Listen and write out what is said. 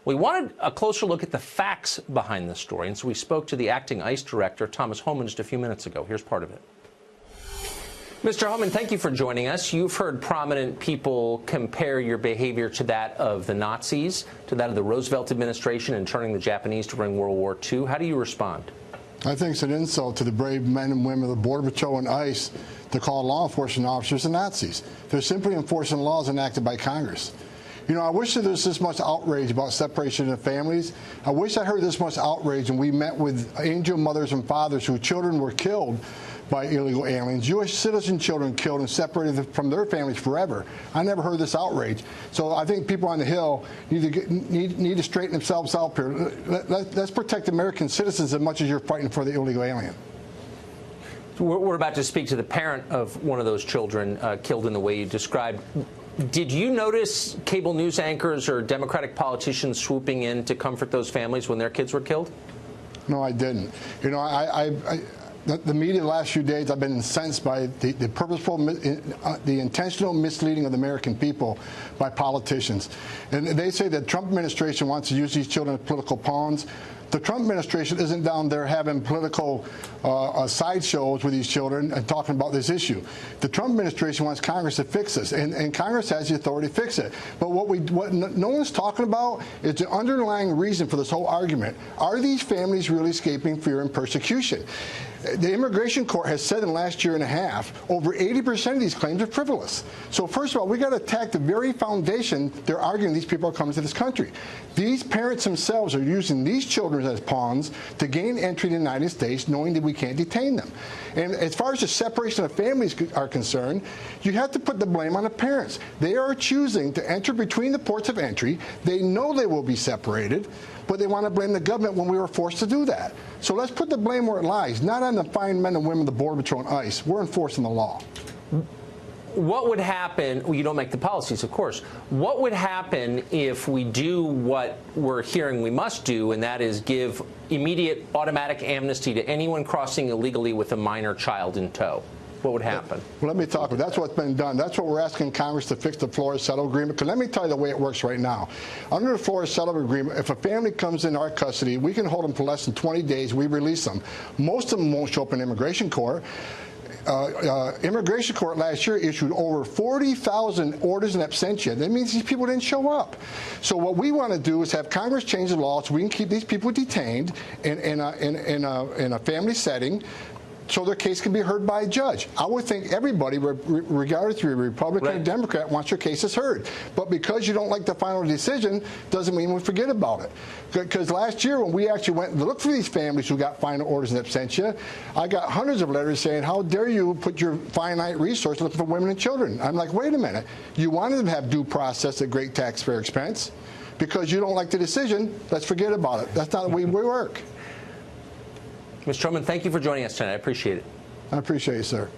We wanted a closer look at the facts behind this story, and so we spoke to the acting ICE director, Thomas Homan, just a few minutes ago. Here's part of it. Mr. Homan, thank you for joining us. You've heard prominent people compare your behavior to that of the Nazis, to that of the Roosevelt administration in turning the Japanese during World War II. How do you respond? I think it's an insult to the brave men and women of the Border Patrol and ICE to call law enforcement officers the Nazis. They're simply enforcing laws enacted by Congress. You know, I wish that there was this much outrage about separation of families. I wish I heard this much outrage when we met with angel mothers and fathers whose children were killed by illegal aliens, Jewish citizen children killed and separated from their families forever. I never heard this outrage. So I think people on the Hill need to straighten themselves out here. Let's protect American citizens as much as you're fighting for the illegal alien. We're about to speak to the parent of one of those children killed in the way you described. Did you notice cable news anchors or Democratic politicians swooping in to comfort those families when their kids were killed? No, I didn't. You know, the media the last few days, I've been incensed by the purposeful, the intentional misleading of the American people by politicians. And they say that the Trump administration wants to use these children as political pawns. The Trump administration isn't down there having political sideshows with these children and talking about this issue. The Trump administration wants Congress to fix this, and Congress has the authority to fix it. But what no one's talking about is the underlying reason for this whole argument. Are these families really escaping fear and persecution? The immigration court has said in the last year and a half, over 80% of these claims are frivolous. So first of all, we got to attack the very foundation they're arguing these people are coming to this country. These parents themselves are using these children as pawns to gain entry to the United States, knowing that we can't detain them. And as far as the separation of families are concerned, you have to put the blame on the parents. They are choosing to enter between the ports of entry. They know they will be separated, but they want to blame the government when we were forced to do that. So let's put the blame where it lies, not on the fine men and women of the Border Patrol and ICE. We're enforcing the law. What would happen, well, you don't make the policies, of course, what would happen if we do what we're hearing we must do, and that is give immediate automatic amnesty to anyone crossing illegally with a minor child in tow? What would happen? Well, let me talk. That's what's been done. That's what we're asking Congress to fix the Flores Settle Agreement. Because let me tell you the way it works right now. Under the Flores Settle Agreement, if a family comes in our custody, we can hold them for less than 20 days. We release them. Most of them won't show up in immigration court. Immigration court last year issued over 40,000 orders in absentia. That means these people didn't show up. So what we want to do is have Congress change the law so we can keep these people detained in a family setting, so their case can be heard by a judge. I would think everybody, regardless if you're a Republican or Democrat, wants your cases heard. But because you don't like the final decision, doesn't mean we forget about it. Because last year, when we actually went and looked for these families who got final orders in absentia, I got hundreds of letters saying, how dare you put your finite resource looking for women and children? I'm like, wait a minute. You wanted them to have due process at great taxpayer expense. Because you don't like the decision, let's forget about it. That's not the way we work. Mr. Homan, thank you for joining us tonight. I appreciate it. I appreciate you, sir.